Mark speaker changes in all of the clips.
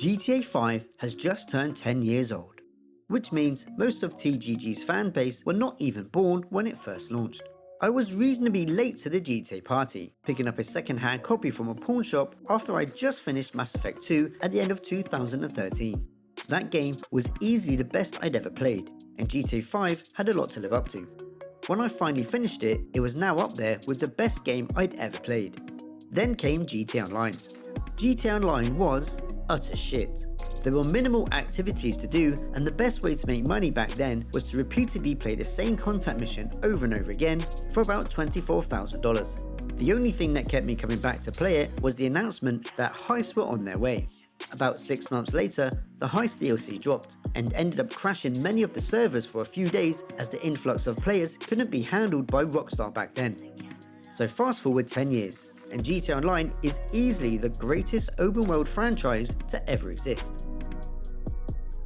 Speaker 1: GTA 5 has just turned 10 years old, which means most of TGG's fan base were not even born when it first launched. I was reasonably late to the GTA party, picking up a second-hand copy from a pawn shop after I just finished Mass Effect 2 at the end of 2013. That game was easily the best I'd ever played, and GTA 5 had a lot to live up to. When I finally finished it, it was now up there with the best game I'd ever played. Then came GTA Online. GTA Online was utter shit. There were minimal activities to do, and the best way to make money back then was to repeatedly play the same contact mission over and over again for about $24,000. The only thing that kept me coming back to play it was the announcement that Heist were on their way. About 6 months later, the Heist DLC dropped and ended up crashing many of the servers for a few days as the influx of players couldn't be handled by Rockstar back then. So fast forward 10 years, and GTA Online is easily the greatest open world franchise to ever exist.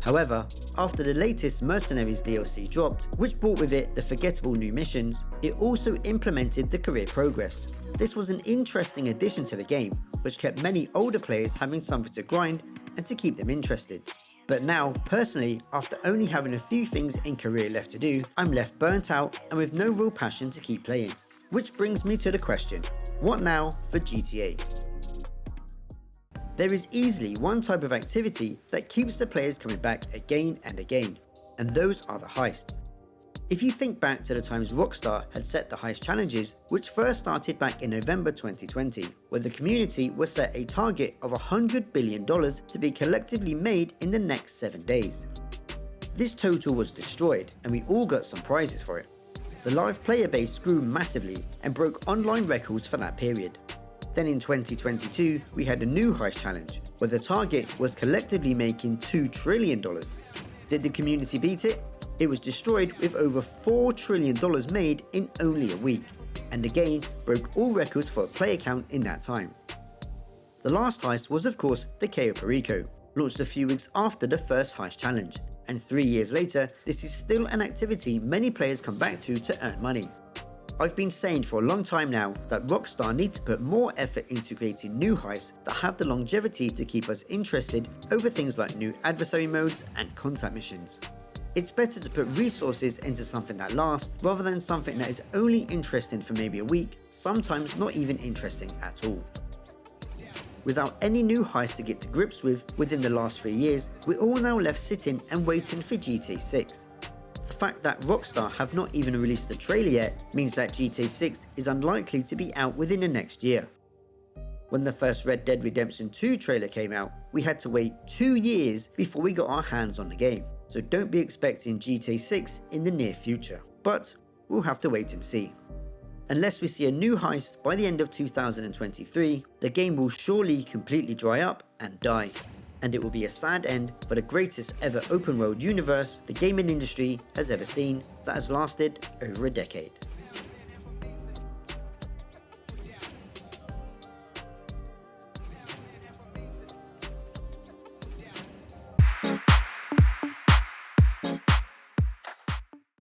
Speaker 1: However, after the latest Mercenaries DLC dropped, which brought with it the forgettable new missions, it also implemented the career progress. This was an interesting addition to the game, which kept many older players having something to grind and to keep them interested. But now, personally, after only having a few things in career left to do, I'm left burnt out and with no real passion to keep playing. Which brings me to the question, what now for GTA? There is easily one type of activity that keeps the players coming back again and again, and those are the heists. If you think back to the times Rockstar had set the heist challenges, which first started back in November 2020, where the community was set a target of $100 billion to be collectively made in the next 7 days. This total was destroyed, and we all got some prizes for it. The live player base grew massively and broke online records for that period. Then in 2022, we had a new heist challenge, where the target was collectively making $2 trillion. Did the community beat it? It was destroyed with over $4 trillion made in only a week, and again broke all records for a player count in that time. The last heist was of course the Perico, launched a few weeks after the first heist challenge, and 3 years later, this is still an activity many players come back to earn money. I've been saying for a long time now that Rockstar need to put more effort into creating new heists that have the longevity to keep us interested over things like new adversary modes and contact missions. It's better to put resources into something that lasts rather than something that is only interesting for maybe a week, sometimes not even interesting at all. Without any new heists to get to grips with within the last 3 years, we're all now left sitting and waiting for GTA 6. The fact that Rockstar have not even released a trailer yet means that GTA 6 is unlikely to be out within the next year. When the first Red Dead Redemption 2 trailer came out, we had to wait 2 years before we got our hands on the game, so don't be expecting GTA 6 in the near future, but we'll have to wait and see. Unless we see a new heist by the end of 2023, the game will surely completely dry up and die, and it will be a sad end for the greatest ever open world universe the gaming industry has ever seen that has lasted over a decade.